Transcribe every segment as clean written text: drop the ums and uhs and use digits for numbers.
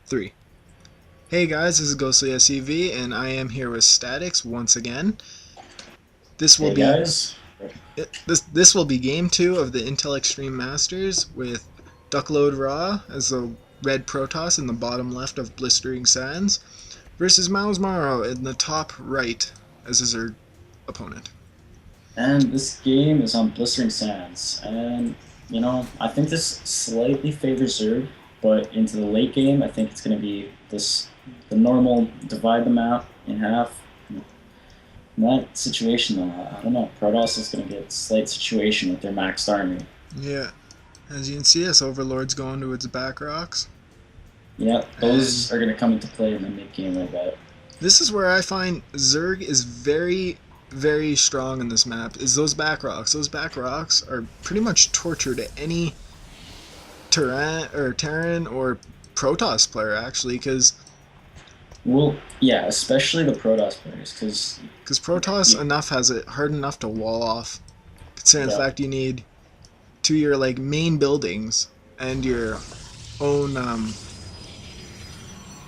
Three. Hey guys, this is GhostlySCV, and I am here with Statics once again. This will Hey be guys. this will be game 2 of the Intel Extreme Masters with Duckloadra as the red Protoss in the bottom left of Blistering Sands versus Mouz Morrow in the top right as his opponent. And this game is on Blistering Sands. And, I think this slightly favors Zerg, but into the late game, I think it's going to be the normal divide the map in half. In that situation, though, I don't know. Protoss is going to get a slight situation with their maxed army. Yeah, as you can see, this Overlord's going to its back rocks. Yeah, And those are going to come into play in the mid game, I bet. this is where I find Zerg is very strong in this map, is those back rocks. Those back rocks are pretty much torture to any Terran or Protoss player, actually, because Well, yeah, especially the Protoss players, Protoss yeah, enough has it hard enough to wall off. Considering the yeah, fact you need your main buildings and own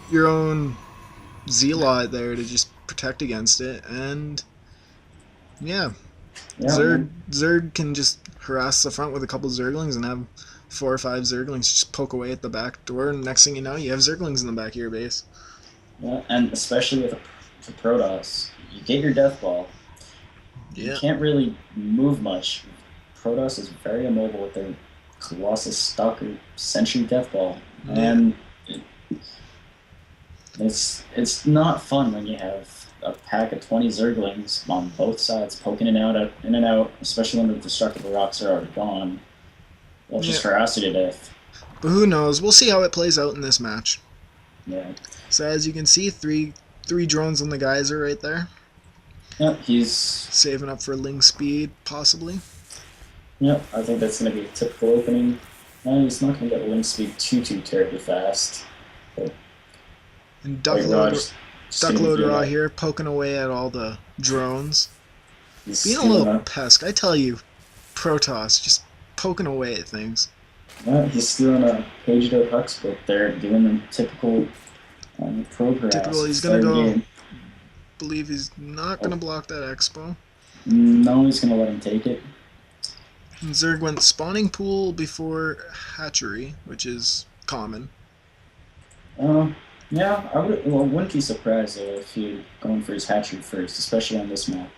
your own Zealot there to just protect against it, and yeah, yeah, man. Zerg can just harass the front with a couple Zerglings and have 4 or 5 Zerglings just poke away at the back door, and next thing you know, you have Zerglings in the back of your base. Yeah, and especially with the Protoss, you get your death ball. You Yeah, can't really move much. Protoss is very immobile with their Colossus Stalker Sentry death ball, yeah. and it, it's not fun when you have a pack of 20 Zerglings on both sides poking in and out, especially when the destructible rocks are already gone. They'll Yeah, just harass you to death. but who knows? We'll see how it plays out in this match. Yeah. So as you can see, three drones on the geyser right there, Yep, saving up for Ling speed possibly. yep, I think that's going to be a typical opening. He's not going to get wind speed too terribly fast. But And White just going to be Duckloadra here poking away at all the drones, being he's a doing little a pest. I tell you, Protoss just poking away at things. he's doing a paged out Hux, but they're doing the typical probe Typical. harass at the He's gonna start of the go. game. Believe he's not Oh, gonna block that expo. no, he's going to let him take it. And Zerg went spawning pool before hatchery, which is common. Uh, yeah, wouldn't be surprised though if you're going for his hatchery first, especially on this map.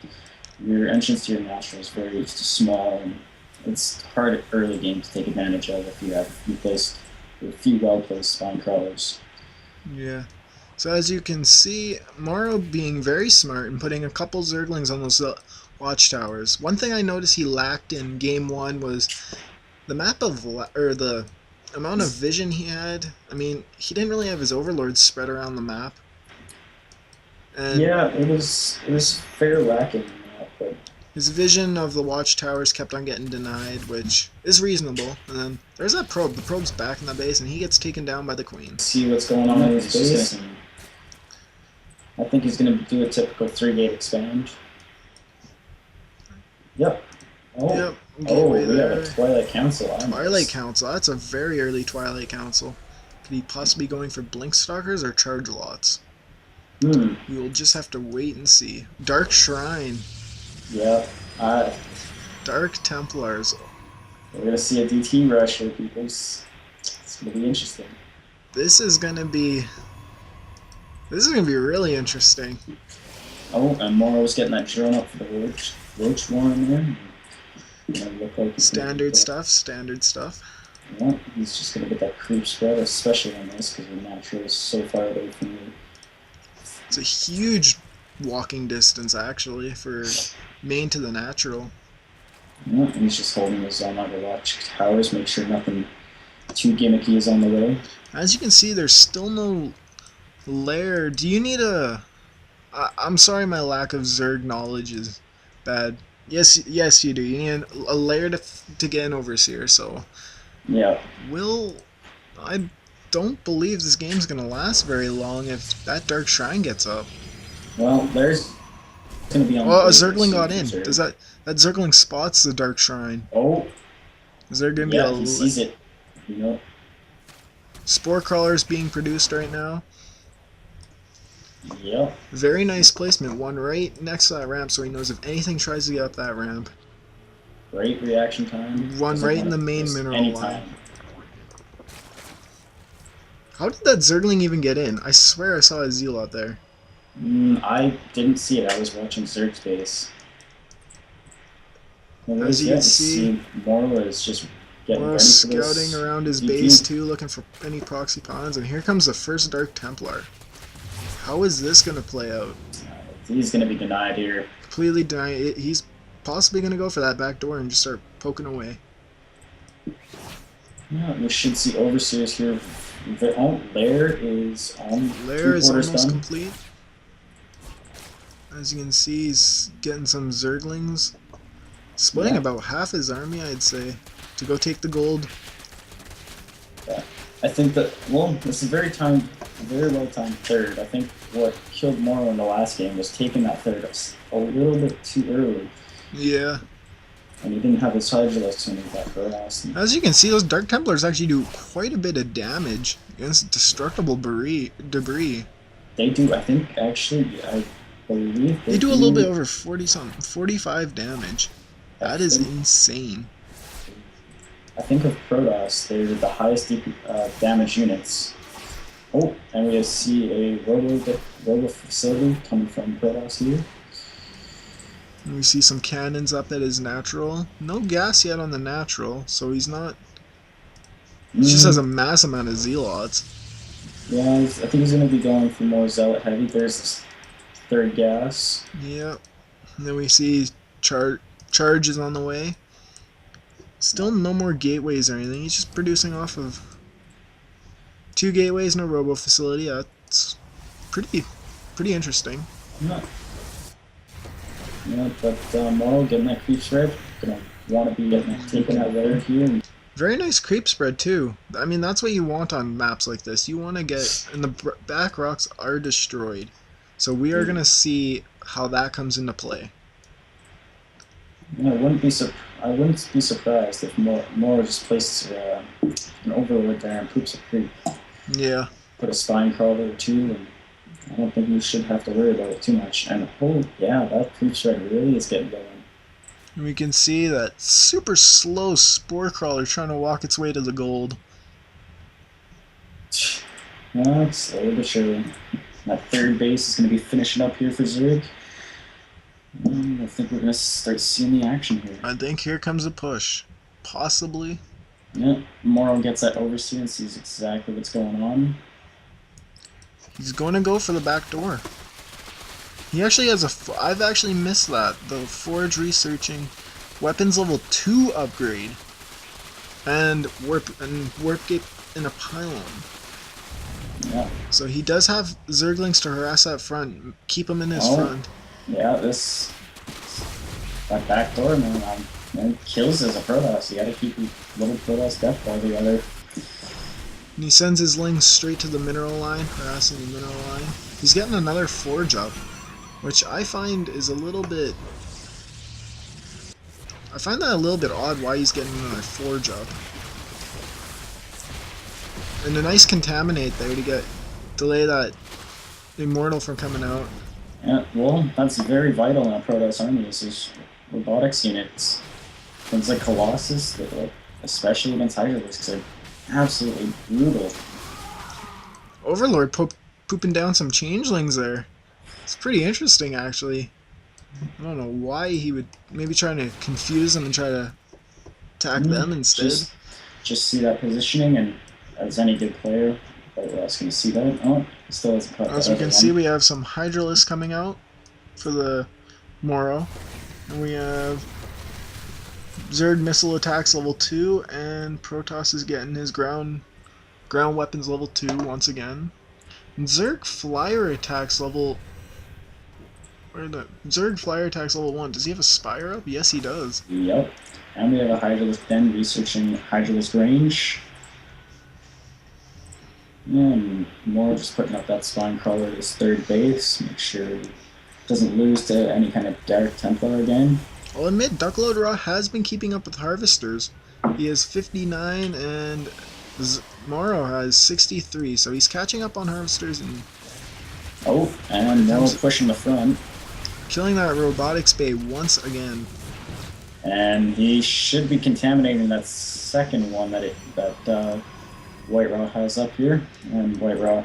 Your entrance to your natural is very small, and it's hard early game to take advantage of if you have a few well placed spawn crawlers. Yeah. So as you can see, Morrow being very smart and putting a couple Zerglings on those watchtowers. One thing I noticed he lacked in game one was the map of or the amount of vision he had. I mean, he didn't really have his overlords spread around the map, and Yeah, it was fair lacking in that, but his vision of the watchtowers kept on getting denied, which is reasonable. And then there's that probe. The probe's back in the base, and he gets taken down by the queen. see what's going on in his base. I think he's going to do a typical 3-gate expand. Yep. Oh, Yep, gateway we have a there. Twilight Council on Twilight this. Council. That's a very early Twilight Council. Could he possibly be going for Blink Stalkers or Charge Lots? Hmm. We will just have to wait and see. Dark Shrine. Yeah. Uh, Dark Templars. we're going to see a DT rush here, people. It's going to be interesting. This is gonna be really interesting. Oh, and Morrow's getting that drone up for the Roach Warren there. Look like he's going to Standard stuff, standard stuff. yeah, he's just going to get that creep spread, especially on this because the natural is so far away from you. It's a huge walking distance actually for main to the natural. Yeah, and he's just holding his zone on to watch towers, make sure nothing too gimmicky is on the way. As you can see, there's still no lair. Do you need a... I'm sorry my lack of Zerg knowledge is bad. Yes, you do. You need a lair to get an Overseer, so... Yeah, I don't believe this game's gonna last very long if that Dark Shrine gets up. well, there's going to be on the Oh, a way Zergling soon got for in. Zerg. Does that Zergling spots the Dark Shrine? Oh, Is there gonna be yeah, he sees it. You know, Spore crawlers being produced right now. Yep. Very nice placement. One right next to that ramp so he knows if anything tries to get up that ramp. Great reaction time. One Doesn't right in want the to main waste mineral any line. time. How did that Zergling even get in? I swear I saw a Zealot there. I didn't see it. I was watching Zerg's base. As Anyways, you yeah, can to see, see Morrow is just getting Morrow ready for scouting this around his base DQ. too, looking for any proxy pawns, and here comes the first Dark Templar. How is this going to play out? He's going to be denied here. Completely denied it. He's possibly going to go for that back door and just start poking away. Yeah, we should see Overseers here. Lair is on. Lair is Three-quarters almost done. complete. As you can see, he's getting some Zerglings. Splitting Yeah. about half his army, I'd say, to go take the gold. Yeah. I think that, well, this is very well timed third. I think what killed Morrow in the last game was taking that third a little bit too early. Yeah. And he didn't have his Hydralisk to make that harass. As you can see, those Dark Templars actually do quite a bit of damage against destructible debris. They do, I think, actually, I believe They do a little bit over 40-something, 45 damage. That is think- insane. I think of Protoss, they're the highest damage units. Oh, and we see a robo facility coming from Protoss here. And we see some cannons up at his natural. No gas yet on the natural, so he's not... He just has a mass amount of Zealots. Yeah, I think he's going to be going for more Zealot heavy. There's this third gas. Yep. And then we see charge is on the way. Still no more gateways or anything. He's just producing off of 2 gateways, no robo facility. That's pretty interesting. Yeah. Yeah, but Morrow getting that creep spread. Gonna want to be taking that layer here. Very nice creep spread too. I mean, that's what you want on maps like this. You want to get, and the back rocks are destroyed. So we are gonna see how that comes into play. Yeah, I wouldn't be surprised if Morrow just places an overlord there and poops a creep. Yeah. Put a spine crawler or two, and I don't think we should have to worry about it too much. And oh yeah, that creep spread really is getting going. And we can see that super slow spore crawler trying to walk its way to the gold. Well, slowly but surely. That third base is going to be finishing up here for Zerg. I think we're going to start seeing the action here. I think here comes a push. Possibly. Yeah, Morrow gets that overseer and sees exactly what's going on. He's going to go for the back door. He actually has I've actually missed that. The Forge researching weapons level 2 upgrade. And warp gate in a pylon. Yeah. So he does have Zerglings to harass that front. Keep him in his front. Yeah, that back door, man, kills as a Protoss. You gotta keep your little Protoss death ball together. And he sends his lings straight to the mineral line, harassing the mineral line. He's getting another Forge up, which I find is a little bit... I find that a little bit odd why he's getting another Forge up. And a nice Contaminate there to delay that Immortal from coming out. Yeah, well, that's very vital in a Protoss army, is those robotics units. Things like Colossus, especially against Hydralisks, are absolutely brutal. Overlord pooping down some changelings there. It's pretty interesting, actually. I don't know why he would maybe trying to confuse them and try to attack them instead. Just see that positioning, and as any good player, we're also going to see that. Oh, it still hasn't caught that. As we can see, we have some Hydralisks coming out for the Morrow. And we have Zerg missile attacks level 2, and Protoss is getting his ground weapons level 2 once again. And Zerg flyer attacks level... Zerg flyer attacks level 1. Does he have a Spire up? Yes, he does. Yep. And we have a Hydralisk Den researching Hydralisk range. And more just putting up that spine crawler at his third base. Make sure he doesn't lose to any kind of Dark Templar again. I'll admit, Duckloadra has been keeping up with Harvesters. He has 59 and Morrow has 63, so he's catching up on harvesters, and Oh, when and it Morrow comes to pushing the front. killing that robotics bay once again. And he should be contaminating that second one that White Raw has up here. And White Raw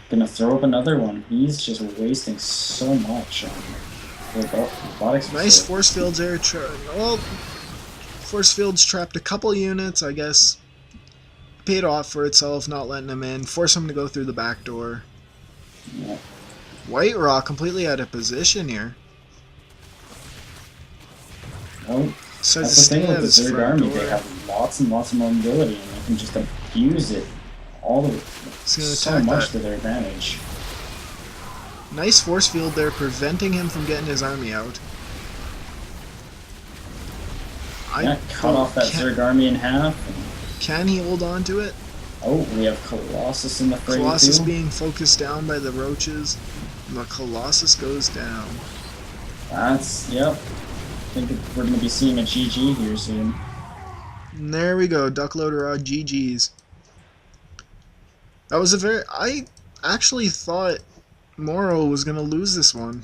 gonna throw up another one. He's just wasting so much on robotics. Nice force fields there. Well, force fields trapped a couple units, I guess. Paid off for itself, not letting him in. Force him to go through the back door. Yeah. White Raw completely out of position here. Well, So that's to the stay thing with at the his Zerg front army. door. They have lots and lots of mobility, and they can just abuse it all the He's gonna so attack much that. to their advantage. Nice force field there, preventing him from getting his army out. Yeah, cut off that Zerg army in half. Can he hold on to it? Oh, we have Colossus in the fray Colossus too. being focused down by the roaches. And the Colossus goes down. That's, yep. I think we're going to be seeing a GG here soon. And there we go, Duckloadra GG's. That was a very... I actually thought Morrow was going to lose this one.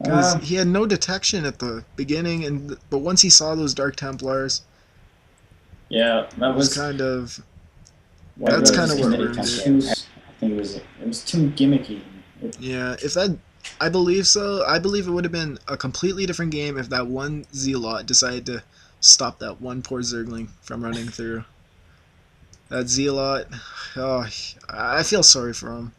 Because he had no detection at the beginning, but once he saw those Dark Templars, yeah, that was kind of... White That's Rose kind of what committed ruined too. it. I think it was too gimmicky. Yeah, if that... I believe so. I believe it would have been a completely different game if that one Zealot decided to stop that one poor Zergling from running through. That Zealot... Oh, I feel sorry for him.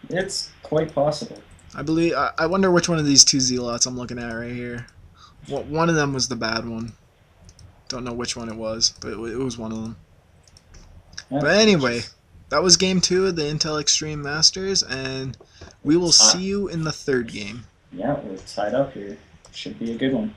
It's quite possible. I wonder which one of these two Zealots I'm looking at right here. Well, one of them was the bad one. Don't know which one it was, but it was one of them. Yeah, But anyway, that was game 2 of the Intel Extreme Masters, and we will see you in the third game. Yeah, we're tied up here. Should be a good one.